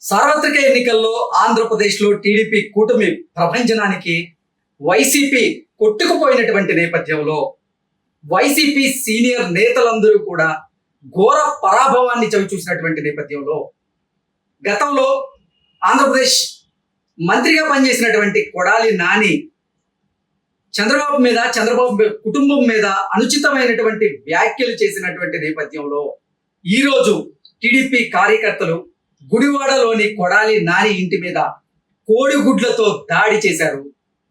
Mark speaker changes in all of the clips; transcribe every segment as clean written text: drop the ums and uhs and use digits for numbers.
Speaker 1: సార్వత్రిక ఎన్నికల్లో ఆంధ్రప్రదేశ్లో టీడీపీ కూటమి ప్రభంజనానికి వైసీపీ కొట్టుకుపోయినటువంటి నేపథ్యంలో వైసీపీ సీనియర్ నేతలందరూ కూడా ఘోర పరాభవాన్ని చవిచూసినటువంటి నేపథ్యంలో గతంలో ఆంధ్రప్రదేశ్ మంత్రిగా పనిచేసినటువంటి కొడాలి నాని చంద్రబాబు కుటుంబం మీద అనుచితమైనటువంటి వ్యాఖ్యలు చేసినటువంటి నేపథ్యంలో ఈరోజు టీడీపీ కార్యకర్తలు గుడివాడలోని కొడాలి నాని ఇంటి మీద కోడిగుడ్లతో దాడి చేశారు.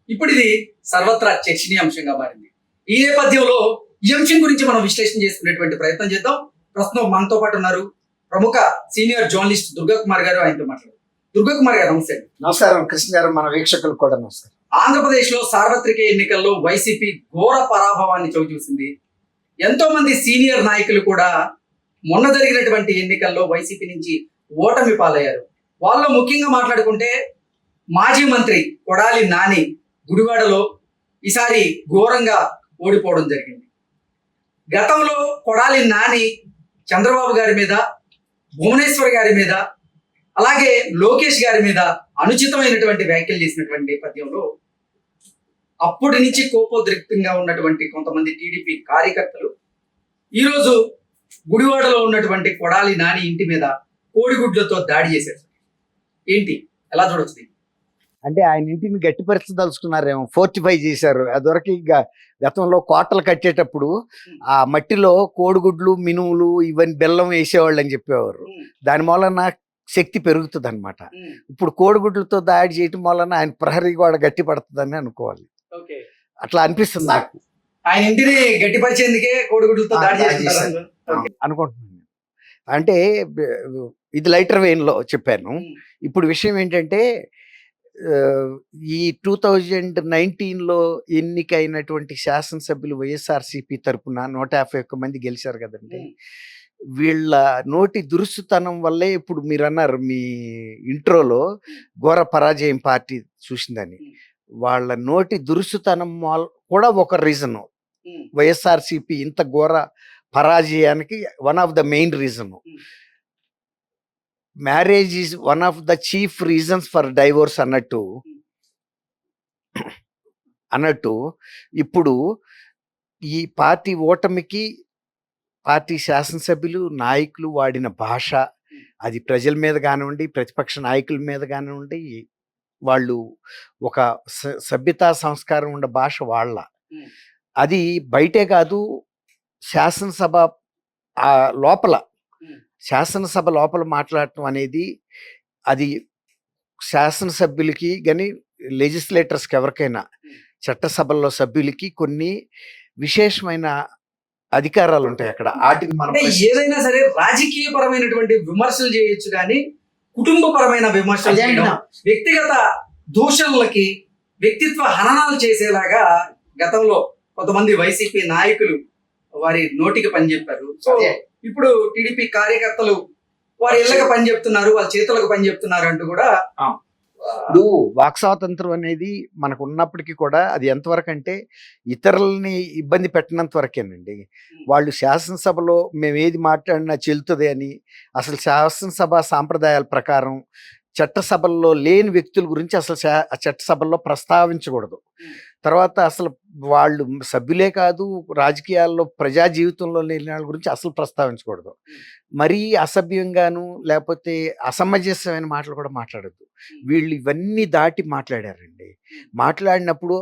Speaker 1: ఇప్పుడు ఇది సర్వత్రా చర్చనీయాంశంగా మారింది. ఈ నేపథ్యంలో ఈ అంశం గురించి మనం విశ్లేషణ చేసుకునేటువంటి ప్రయత్నం చేద్దాం. ప్రస్తుతం మనతో పాటు ఉన్నారు ప్రముఖ సీనియర్ జర్నలిస్ట్ దుర్గా కుమార్ గారు. ఆయనతో మాట్లాడారు. దుర్గా కుమార్ గారు నమస్తే.
Speaker 2: నమస్కారం కృష్ణ గారు, మన వీక్షకులకు కూడా నమస్కారం.
Speaker 1: ఆంధ్రప్రదేశ్ లో సార్వత్రిక ఎన్నికల్లో వైసీపీ ఘోర పరాభవాన్ని చవిచూసింది. ఎంతో మంది సీనియర్ నాయకులు కూడా మొన్న జరిగినటువంటి ఎన్నికల్లో వైసీపీ నుంచి ఓటమి పాలయ్యారు. వాళ్ళు ముఖ్యంగా మాట్లాడుకుంటే మాజీ మంత్రి కొడాలి నాని గుడివాడలో ఈసారి ఘోరంగా ఓడిపోవడం జరిగింది. గతంలో కొడాలి నాని చంద్రబాబు గారి మీద, భువనేశ్వర్ గారి మీద, అలాగే లోకేష్ గారి మీద అనుచితమైనటువంటి వ్యాఖ్యలు చేసినటువంటి నేపథ్యంలో అప్పటి నుంచి కోపోద్రిక్తంగా ఉన్నటువంటి కొంతమంది టీడీపీ కార్యకర్తలు ఈరోజు గుడివాడలో ఉన్నటువంటి కొడాలి నాని ఇంటి మీద కోడిగుడ్లతో దాడి చేశారు. ఏంటి, ఎలా చూడొచ్చు?
Speaker 2: అంటే ఆయన ఇంటిని గట్టిపరచదలుచుకున్నారేమో, ఫోర్టిఫై చేశారు. అదివరకు గతంలో కోటలు కట్టేటప్పుడు ఆ మట్టిలో కోడిగుడ్లు, మినుములు, ఇవన్నీ బెల్లం వేసేవాళ్ళు అని చెప్పేవారు. దాని మూలన శక్తి పెరుగుతుంది అనమాట. ఇప్పుడు కోడిగుడ్లతో దాడి చేయటం వలన ఆయన ప్రహరీ గోడ గట్టి పడుతుందని అనుకోవాలి. అట్లా అనిపిస్తుంది నాకు.
Speaker 1: ఆయన ఇంటిని గట్టిపరిచేందుకే కోడిగుడ్లతో దాడి చేశారు
Speaker 2: అనుకుంటున్నాను. అంటే ఇది లైటర్ వెయిన్లో చెప్పాను. ఇప్పుడు విషయం ఏంటంటే, ఈ 2019లో ఎన్నికైనటువంటి శాసనసభ్యులు వైఎస్ఆర్సీపీ తరఫున 151 మంది గెలిచారు కదండి. వీళ్ళ నోటి దురుసుతనం వల్లే ఇప్పుడు మీరు అన్నారు మీ ఇంట్రోలో ఘోర పరాజయం పార్టీ చూసిందని. వాళ్ళ నోటి దురుసుతనం కూడా ఒక రీజను. వైఎస్ఆర్సీపీ ఇంత ఘోర పరాజయానికి one of the main reason. Marriage is one of the chief reasons for divorce అన్నట్టు ఇప్పుడు ఈ పార్టీ ఓటమికి పార్టీ శాసనసభ్యులు, నాయకులు వాడిన భాష, అది ప్రజల మీద కానివ్వండి, ప్రతిపక్ష నాయకుల మీద కానివ్వండి, వాళ్ళు ఒక సభ్యతా సంస్కారం ఉన్న భాష వాళ్ళ. అది బయటే కాదు, శాసనసభ లోపల మాట్లాడటం అనేది, అది శాసనసభ్యులకి కానీ లెజిస్లేటర్స్కి ఎవరికైనా చట్టసభల్లో సభ్యులకి కొన్ని విశేషమైన అధికారాలు ఉంటాయి అక్కడ.
Speaker 1: అంటే ఏదైనా సరే రాజకీయ పరమైనటువంటి విమర్శలు చేయొచ్చు, కానీ కుటుంబపరమైన విమర్శలు చేయడం, వ్యక్తిగత దూషణలకి వ్యక్తిత్వ హననాలు చేసేలాగా గతంలో కొంతమంది వైసీపీ నాయకులు వారి నోటికి పని చెప్పారు. సో ఇప్పుడు టీడీపీ కార్యకర్తలు వారి ఇళ్ళకి పని చెప్తున్నారు, వాళ్ళ చేతులకు పని చెప్తున్నారు అంటూ కూడా.
Speaker 2: ఇప్పుడు వాక్ స్వాతంత్రం అనేది మనకు ఉన్నప్పటికీ కూడా అది ఎంతవరకు అంటే ఇతరులని ఇబ్బంది పెట్టినంత వరకేనండి. వాళ్ళు శాసనసభలో మేము ఏది మాట్లాడినా చెల్లుతుంది అని, అసలు శాసనసభ సాంప్రదాయాల ప్రకారం చట్టసభల్లో లేని వ్యక్తుల గురించి అసలు చట్టసభల్లో ప్రస్తావించకూడదు. తర్వాత అసలు వాళ్ళు సభ్యులే కాదు, రాజకీయాల్లో ప్రజా జీవితంలో లేని వాళ్ళ గురించి అసలు ప్రస్తావించకూడదు. మరీ అసభ్యంగాను లేకపోతే అసమంజసమైన మాటలు కూడా మాట్లాడద్దు. వీళ్ళు ఇవన్నీ దాటి మాట్లాడారండి. మాట్లాడినప్పుడు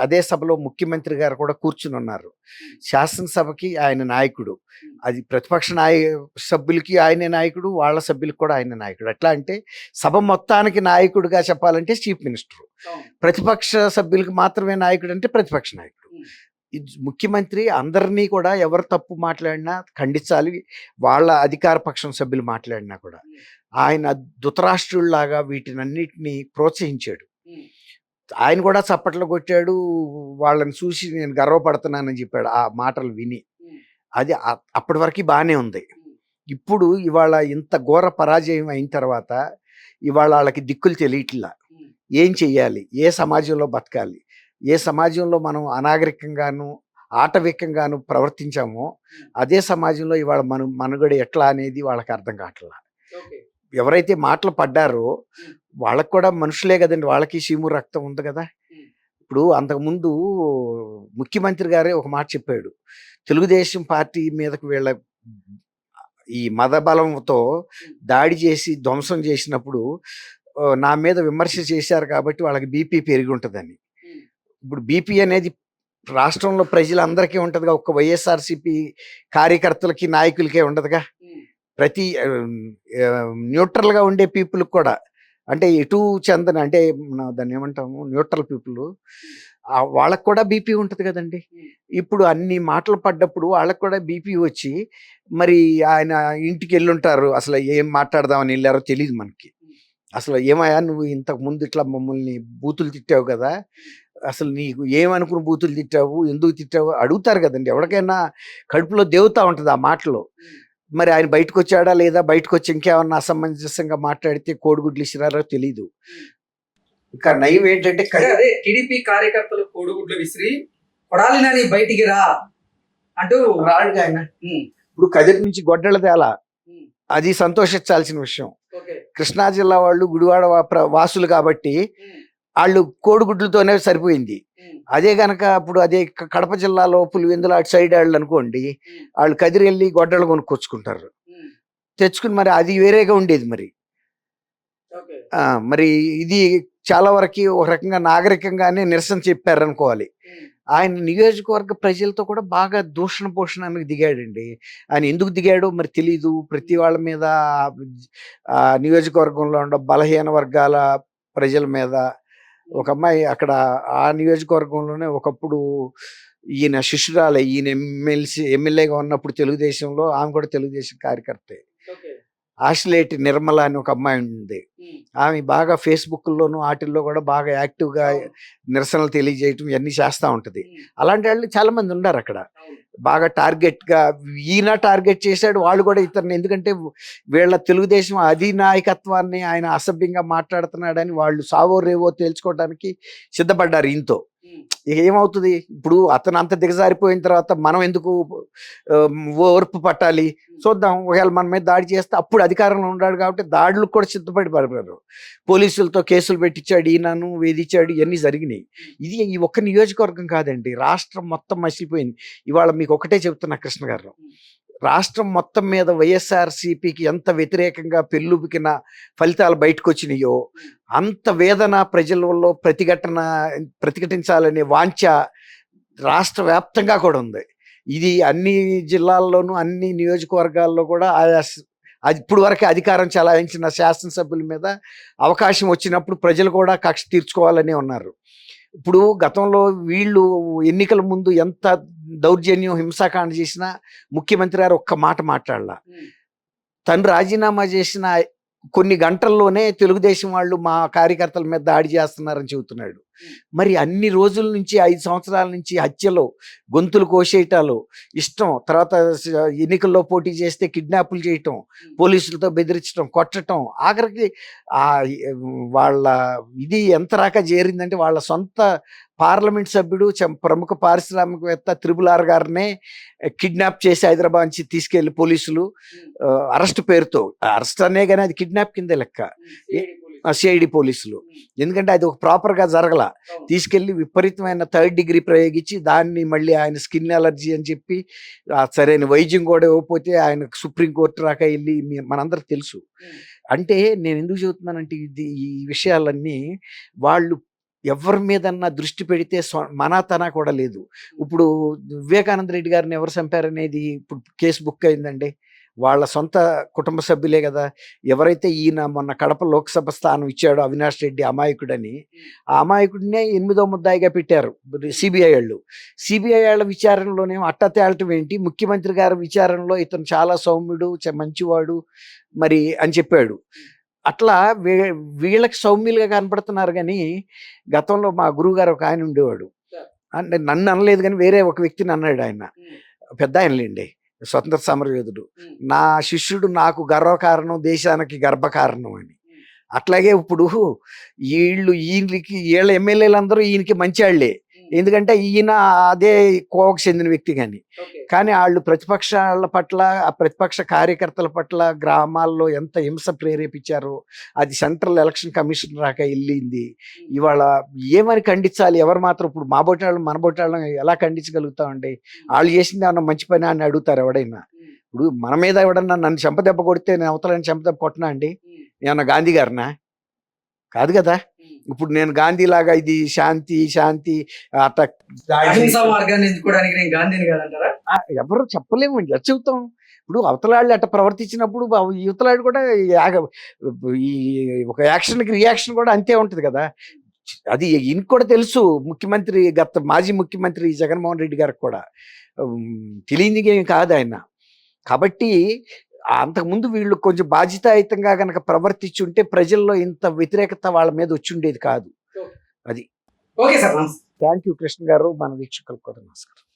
Speaker 2: అదే సభలో ముఖ్యమంత్రి గారు కూడా కూర్చుని ఉన్నారు. శాసనసభకి ఆయన నాయకుడు, అది ప్రతిపక్ష సభ్యులకి ఆయనే నాయకుడు, వాళ్ళ సభ్యులకు కూడా ఆయన నాయకుడు. ఎట్లా అంటే సభ మొత్తానికి నాయకుడిగా చెప్పాలంటే చీఫ్ మినిస్టర్, ప్రతిపక్ష సభ్యులకి మాత్రమే నాయకుడు అంటే ప్రతిపక్ష నాయకుడు. ముఖ్యమంత్రి అందరినీ కూడా ఎవరు తప్పు మాట్లాడినా ఖండించాలి, వాళ్ళ అధికార పక్షం సభ్యులు మాట్లాడినా కూడా. ఆయన ధృతరాష్ట్రుల్లాగా వీటినన్నిటినీ ప్రోత్సహించాడు. ఆయన కూడా చప్పట్లు కొట్టాడు, వాళ్ళని చూసి నేను గర్వపడుతున్నానని చెప్పాడు ఆ మాటలు విని. అది అప్పటి వరకు బాగానే ఉంది. ఇప్పుడు ఇవాళ ఇంత ఘోర పరాజయం అయిన తర్వాత ఇవాళ వాళ్ళకి దిక్కులు తెలియట్లా. ఏం చెయ్యాలి, ఏ సమాజంలో బతకాలి, ఏ సమాజంలో మనం అనాగరికంగాను ఆటవికంగాను ప్రవర్తించామో అదే సమాజంలో ఇవాళ మనుగడ ఎట్లా అనేది వాళ్ళకి అర్థం కావట్లా. ఎవరైతే మాటలు పడ్డారో వాళ్ళకు కూడా మనుషులే కదండి, వాళ్ళకి చీము రక్తం ఉంది కదా. ఇప్పుడు అంతకుముందు ముఖ్యమంత్రి గారే ఒక మాట చెప్పాడు, తెలుగుదేశం పార్టీ మీదకు వీళ్ళ ఈ మదబలంతో దాడి చేసి ధ్వంసం చేసినప్పుడు నా మీద విమర్శ చేశారు కాబట్టి వాళ్ళకి బీపీ పెరిగి ఉంటుందని. ఇప్పుడు బీపీ అనేది రాష్ట్రంలో ప్రజలందరికీ ఉంటుందిగా, ఒక్క వైఎస్ఆర్సీపీ కార్యకర్తలకి నాయకులకే ఉండదుగా. ప్రతి న్యూట్రల్గా ఉండే పీపుల్కి కూడా, అంటే ఎటు చెందని, అంటే దాన్ని ఏమంటాము, న్యూట్రల్ పీపుల్, వాళ్ళకు కూడా బీపీ ఉంటుంది కదండి. ఇప్పుడు అన్ని మాటలు పడ్డప్పుడు వాళ్ళకు కూడా బీపీ వచ్చి మరి ఆయన ఇంటికి వెళ్ళుంటారు, అసలు ఏం మాట్లాడదామని వెళ్ళారో తెలియదు మనకి. అసలు ఏమయ్యా నువ్వు ఇంతకు ముందు ఇట్లా మమ్మల్ని బూతులు తిట్టావు కదా, అసలు నీకు ఏమనుకుని బూతులు తిట్టావు, ఎందుకు తిట్టావు అడుగుతారు కదండి. ఎవరికైనా కడుపులో దేవుతా ఉంటుంది ఆ మాటలో. మరి ఆయన బయటకు వచ్చాడా లేదా, బయటకు వచ్చి ఇంకేమన్నా అసమంజసంగా మాట్లాడితే కోడిగుడ్లు ఇసిరారో తెలీదు. ఇంకా నయం ఏంటంటే
Speaker 1: అదే టీడీపీ కార్యకర్తలు కోడిగుడ్లు విసిరి కొడాలి నాని బయటికి రా అంటూ
Speaker 2: రాడుగా ఆయన. ఇప్పుడు కదిరి నుంచి గొడ్డల తేలా, అది సంతోషించాల్సిన విషయం. కృష్ణా జిల్లా వాళ్ళు గుడివాడ వాసులు కాబట్టి వాళ్ళు కోడిగుడ్లతోనే సరిపోయింది. అదే గనక అప్పుడు అదే కడప జిల్లాలో పులివెందుల అటు సైడ్ వాళ్ళు అనుకోండి, వాళ్ళు కదిరి వెళ్ళి గొడ్డలు కొనుక్కొచ్చుకుంటారు, తెచ్చుకుని మరి అది వేరేగా ఉండేది. మరి ఇది చాలా వరకు ఒక రకంగా నాగరికంగానే నిరసన చెప్పారు అనుకోవాలి. ఆయన నియోజకవర్గ ప్రజలతో కూడా బాగా దూషణ పోషణానికి దిగాడండి. ఆయన ఎందుకు దిగాడో మరి తెలీదు. ప్రతి వాళ్ళ మీద, నియోజకవర్గంలో ఉన్న బలహీన వర్గాల ప్రజల మీద. ఒక అమ్మాయి అక్కడ ఆ నియోజకవర్గంలోనే ఒకప్పుడు ఈయన శిష్యురాలే, ఈయన ఎమ్మెల్యేగా ఉన్నప్పుడు తెలుగుదేశంలో, ఆమె కూడా తెలుగుదేశం కార్యకర్తే. ఆశ్లేటి నిర్మల అని ఒక అమ్మాయి ఉంది. ఆమె బాగా ఫేస్బుక్లోను వాటిల్లో కూడా బాగా యాక్టివ్గా నిరసనలు తెలియజేయటం ఇవన్నీ చేస్తూ ఉంటుంది. అలాంటి వాళ్ళు చాలా మంది ఉన్నారు అక్కడ. బాగా టార్గెట్గా ఈయన టార్గెట్ చేశాడు, వాళ్ళు కూడా ఇతరుని. ఎందుకంటే వీళ్ళ తెలుగుదేశం అధినాయకత్వాన్ని ఆయన అసభ్యంగా మాట్లాడుతున్నాడని వాళ్ళు సావో రేవో తేల్చుకోవడానికి సిద్ధపడ్డారు ఈయనతో. ఇక ఏమవుతుంది, ఇప్పుడు అతను అంత దిగజారిపోయిన తర్వాత మనం ఎందుకు ఓర్పు పట్టాలి, చూద్దాం. ఒకవేళ మన మీద దాడి చేస్తే అప్పుడు అధికారంలో ఉన్నాడు కాబట్టి దాడులకు కూడా సిద్ధపడి పడిపోయారు. పోలీసులతో కేసులు పెట్టించాడు, ఈయనను వేధించాడు, ఇవన్నీ జరిగినాయి. ఇది ఈ ఒక్క నియోజకవర్గం కాదండి, రాష్ట్రం మొత్తం మసిలిపోయింది. ఇవాళ మీకు ఒకటే చెప్తున్నా కృష్ణ గారు, రాష్ట్రం మొత్తం మీద వైఎస్ఆర్సీపీకి ఎంత వ్యతిరేకంగా పెళ్ళుబికిన ఫలితాలు బయటకు వచ్చినాయో అంత వేదన ప్రజలలో ప్రతిఘటించాలనే వాంఛ రాష్ట్ర వ్యాప్తంగా కూడా ఉంది. ఇది అన్ని జిల్లాల్లోనూ అన్ని నియోజకవర్గాల్లో కూడా అది ఇప్పుడు వరకే అధికారం చలాయించిన శాసనసభ్యుల మీద అవకాశం వచ్చినప్పుడు ప్రజలు కూడా కక్ష తీర్చుకోవాలని ఉన్నారు. ఇప్పుడు గతంలో వీళ్ళు ఎన్నికల ముందు ఎంత దౌర్జన్యం హింసాకాండ చేసినా ముఖ్యమంత్రి గారు ఒక్క మాట మాట్లాడాల. తను రాజీనామా చేసిన కొన్ని గంటల్లోనే తెలుగుదేశం వాళ్ళు మా కార్యకర్తల మీద దాడి చేస్తున్నారని చెబుతున్నాడు. మరి అన్ని రోజుల నుంచి 5 సంవత్సరాల నుంచి హత్యలు, గొంతులు కోసేయటాలు ఇష్టం, తర్వాత ఎన్నికల్లో పోటీ చేస్తే కిడ్నాపులు చేయటం, పోలీసులతో బెదిరించడం, కొట్టడం, ఆఖరికి వాళ్ళ ఇది ఎంత రాక చేరిందంటే వాళ్ళ సొంత పార్లమెంట్ సభ్యుడు ప్రముఖ పారిశ్రామికవేత్త త్రిపుల్ ఆర్ గారినే కిడ్నాప్ చేసి హైదరాబాద్ నుంచి తీసుకెళ్లి పోలీసులు అరెస్ట్ పేరుతో, అరెస్ట్ అనే కానీ అది కిడ్నాప్ కింద లెక్క, సిఐడి పోలీసులు. ఎందుకంటే అది ఒక ప్రాపర్గా జరగల, తీసుకెళ్లి విపరీతమైన 3rd డిగ్రీ ప్రయోగించి దాన్ని మళ్ళీ ఆయన స్కిన్ అలర్జీ అని చెప్పి సరైన వైద్యం కూడా ఇవ్వకపోతే ఆయన సుప్రీంకోర్టు రాక వెళ్ళి మనందరికి తెలుసు. అంటే నేను ఎందుకు చెబుతున్నానంటే ఈ విషయాలన్నీ వాళ్ళు ఎవరి మీదన్నా దృష్టి పెడితే మనాతనా కూడా లేదు. ఇప్పుడు వివేకానంద రెడ్డి గారిని ఎవరు చంపారనేది ఇప్పుడు కేసు బుక్ అయిందండి, వాళ్ళ సొంత కుటుంబ సభ్యులే కదా. ఎవరైతే ఈయన మొన్న కడప లోక్సభ స్థానం ఇచ్చాడో అవినాష్ రెడ్డి అమాయకుడని, ఆ అమాయకుడినే 8వ ముద్దాయిగా పెట్టారు సిబిఐ వాళ్ళు. సిబిఐ వాళ్ళ విచారణలోనేమో అట్ట తేలటం ఏంటి, ముఖ్యమంత్రి గారి విచారణలో ఇతను చాలా సౌమ్యుడు, మంచివాడు మరి అని చెప్పాడు. అట్లా వీళ్ళకి సౌమ్యులుగా కనపడుతున్నారు. కానీ గతంలో మా గురువు గారు ఒక ఆయన ఉండేవాడు, అంటే నన్ను అనలేదు కానీ వేరే ఒక వ్యక్తిని అన్నాడు. ఆయన పెద్ద ఆయనలేండి, స్వతంత్ర సమరయోధుడు. నా శిష్యుడు నాకు గర్వకారణం, దేశానికి గర్భకారణం అని. అట్లాగే ఇప్పుడు వీళ్ళ ఎమ్మెల్యేలందరూ ఈయనకి మంచి వాళ్ళే, ఎందుకంటే ఈయన అదే కోవకు చెందిన వ్యక్తి
Speaker 1: ఓకే.
Speaker 2: కానీ వాళ్ళు ప్రతిపక్షాల పట్ల ఆ ప్రతిపక్ష కార్యకర్తల పట్ల గ్రామాల్లో ఎంత హింస ప్రేరేపించారో అది సెంట్రల్ ఎలక్షన్ కమిషన్ రాక వెళ్ళింది. ఇవాళ ఏమని ఖండించాలి? ఎవరు మాత్రం ఇప్పుడు మా బొట్టాళ్ళం మన బొట్టాళ్ళం ఎలా ఖండించగలుగుతామండి? వాళ్ళు చేసింది ఏమన్నా మంచి పని అని అడుగుతారు ఎవడైనా. ఇప్పుడు మన మీద ఎవడన్నా నన్ను చెంపదెబ్బ కొడితే నేను అవతలని చెంపదెబ్బ కొట్టనా అండి? ఏమన్నా గాంధీ గారినా? కాదు కదా. ఇప్పుడు నేను గాంధీ లాగా ఇది శాంతి శాంతి అట్ట
Speaker 1: అహింసా మార్గాన్ని ఎంచుకోవడానికి నేను గాంధీని కాదంటారా?
Speaker 2: ఎవరు చెప్పలేమండి. ఎట్లా చెబుతాం? ఇప్పుడు అవతలాళ్ళు అట్ట ప్రవర్తించినప్పుడు యువతలాడు కూడా ఈ ఒక యాక్షన్కి రియాక్షన్ కూడా అంతే ఉంటుంది కదా. అది ఈయనకి కూడా తెలుసు. ముఖ్యమంత్రి మాజీ ముఖ్యమంత్రి జగన్మోహన్ రెడ్డి గారికి కూడా తెలియనిది ఏమి కాదు ఆయన. కాబట్టి అంతకుముందు వీళ్ళు కొంచెం బాధ్యతాయుతంగా గనక ప్రవర్తించుంటే ప్రజల్లో ఇంత వ్యతిరేకత వాళ్ళ మీద వచ్చి ఉండేది కాదు. అది.
Speaker 1: Okay sir.
Speaker 2: Thank you Krishna గారు. మన వీక్షకులకు కూడా నమస్కారం.